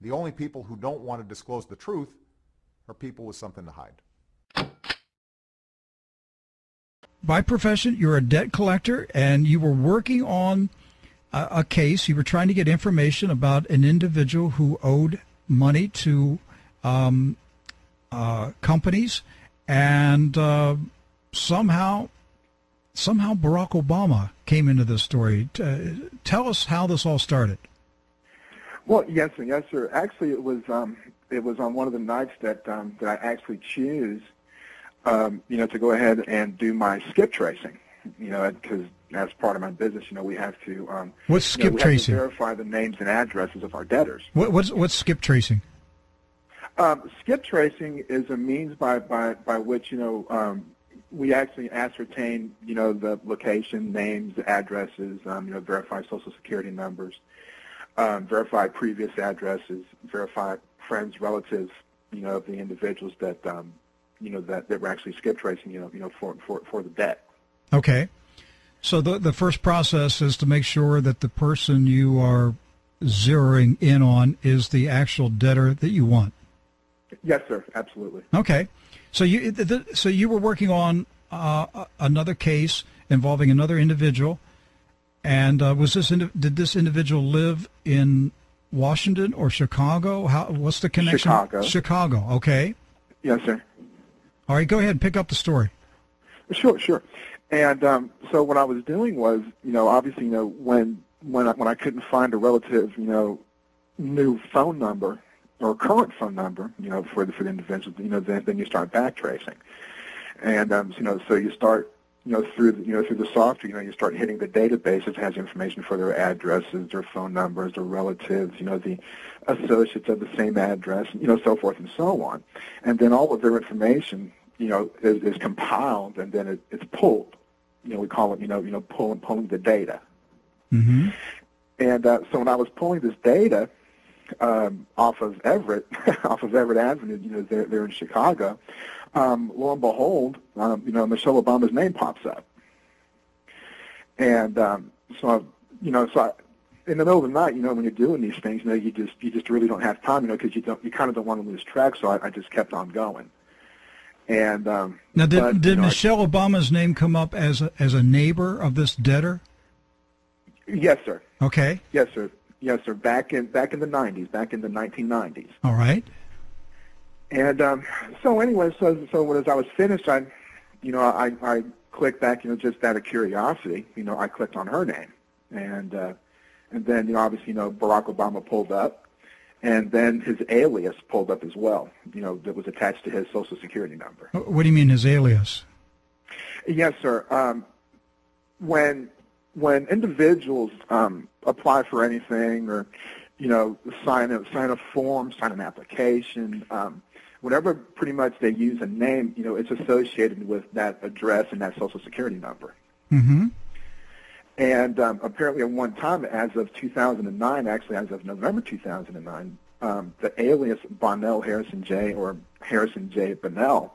The only people who don't want to disclose the truth are people with something to hide. By profession, you're a debt collector, and you were working on a case. You were trying to get information about an individual who owed money to companies, and somehow Barack Obama came into this story. Tell us how this all started. Well, yes, sir. Actually, it was on one of the nights that I actually choose, to go ahead and do my skip tracing. Because as part of my business, we have to. What's skip tracing? We have to verify the names and addresses of our debtors. What's skip tracing? Skip tracing is a means by which we actually ascertain the location, names, addresses, verify Social Security numbers, verify previous addresses, verify friends, relatives, of the individuals that that we're actually skip tracing, for the debt. Okay. So the first process is to make sure that the person you are zeroing in on is the actual debtor that you want. Yes, sir. Absolutely. Okay. So you were working on another case involving another individual, and did this individual live in Washington or Chicago? What's the connection? Chicago. Okay. Yes, sir. All right. Go ahead and pick up the story. Sure. And so what I was doing was, obviously, when I couldn't find a relative, new phone number or current phone number, for the individual, then you start backtracing, and so you start, through the software, you start hitting the database that has information for their addresses, their phone numbers, their relatives, the associates of the same address, so forth and so on, and then all of their information, is compiled and then it's pulled. We call it, pulling the data. Mm-hmm. And so when I was pulling this data off of Everett Avenue, there in Chicago, lo and behold, Michelle Obama's name pops up. And so in the middle of the night, when you're doing these things, you just really don't have time, because you kind of don't want to lose track. So I just kept on going. And now, did Michelle Obama's name come up as a neighbor of this debtor? Yes, sir. Okay. Yes, sir. Back in the 90s, back in the 1990s. All right. And so anyway, so as I was finished, I clicked back, just out of curiosity, I clicked on her name, and then obviously Barack Obama pulled up. And then his alias pulled up as well, that was attached to his Social Security number. What do you mean, his alias? Yes, sir. When individuals apply for anything, or sign a form, sign an application, whatever pretty much they use a name, it's associated with that address and that Social Security number. Mm-hmm. And apparently at one time, as of 2009, actually as of November 2009, the alias Bonell Harrison J, or Harrison J. Bonell,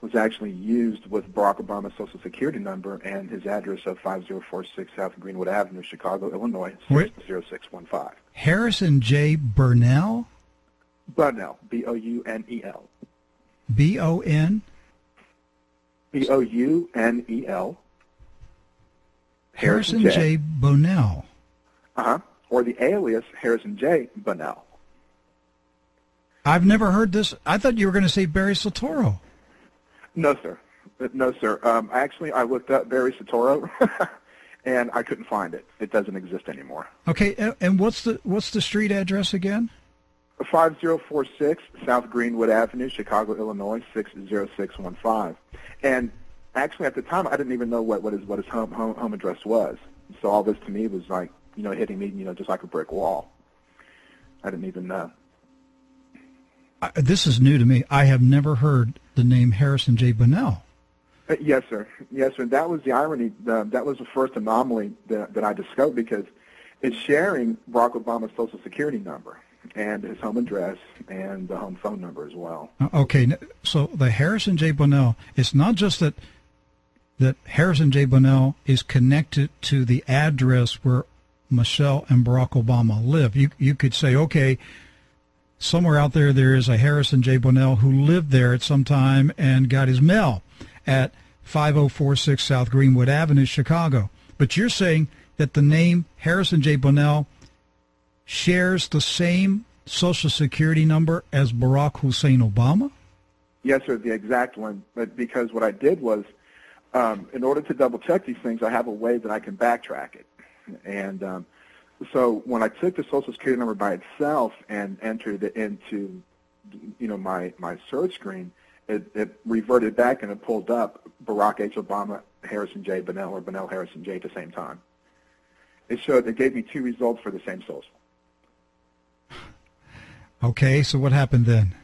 was actually used with Barack Obama's Social Security number and his address of 5046 South Greenwood Avenue, Chicago, Illinois, 60615. Harrison J. Burnell? Bonell, B-O-U-N-E-L. B-O-N? B-O-U-N-E-L. Harrison J. Bonell. Or the alias Harrison J. Bonell. I've never heard this. I thought you were going to say Barry Soetoro. No, sir. Actually, I looked up Barry Soetoro, and I couldn't find it. It doesn't exist anymore. Okay, and what's the street address again? 5046 South Greenwood Avenue, Chicago, Illinois, 60615. And actually, at the time, I didn't even know what his home address was. So all this to me was like, hitting me, just like a brick wall. I didn't even know. This is new to me. I have never heard the name Harrison J. Bonell. Yes, sir. Yes, sir. That was the irony. That was the first anomaly that I discovered, because it's sharing Barack Obama's Social Security number and his home address and the home phone number as well. Okay, so the Harrison J. Bonell, it's not just that Harrison J. Bonell is connected to the address where Michelle and Barack Obama live. You could say, okay, somewhere out there there is a Harrison J. Bonell who lived there at some time and got his mail at 5046 South Greenwood Avenue, Chicago. But you're saying that the name Harrison J. Bonell shares the same Social Security number as Barack Hussein Obama? Yes, sir, the exact one. But because what I did was, in order to double check these things, I have a way that I can backtrack it. And so when I took the Social Security number by itself and entered it into, my search screen, it reverted back and it pulled up Barack H. Obama, Harrison J. Bonell, or Bonell Harrison J. at the same time. It gave me two results for the same social. Okay, so what happened then?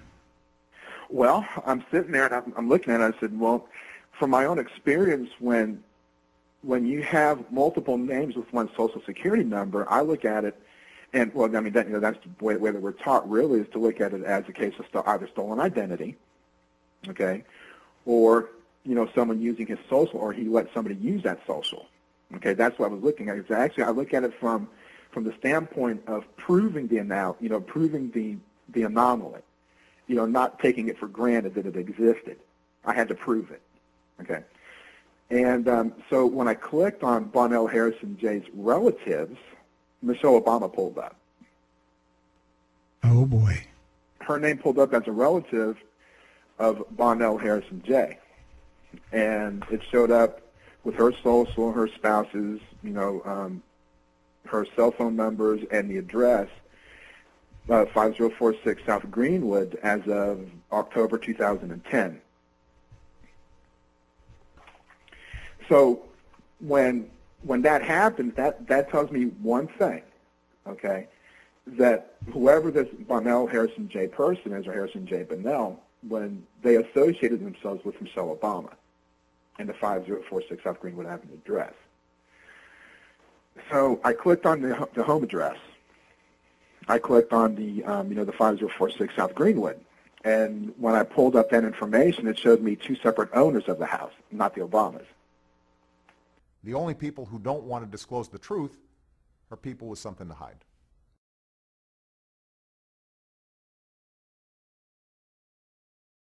Well, I'm sitting there and I'm looking at it. I said, well, from my own experience, when you have multiple names with one Social Security number, I look at it, and well, I mean that's the way that we're taught really is to look at it as a case of either stolen identity, okay, or someone using his social, or he let somebody use that social. Okay, that's what I was looking at. Actually, I look at it from the standpoint of proving proving the anomaly. Not taking it for granted that it existed. I had to prove it. Okay. And so when I clicked on Bonell Harrison J's relatives, Michelle Obama pulled up. Oh, boy. Her name pulled up as a relative of Bonell Harrison J. And it showed up with her social, her spouse's, her cell phone numbers, and the address, 5046 South Greenwood, as of October 2010. So when that happens, that tells me one thing, okay, that whoever this Bonell Harrison J person is, or Harrison J. Bonell, when they associated themselves with Michelle Obama and the 5046 South Greenwood Avenue address. So I clicked on the home address. I clicked on the 5046 South Greenwood. And when I pulled up that information, it showed me two separate owners of the house, not the Obamas. The only people who don't want to disclose the truth are people with something to hide.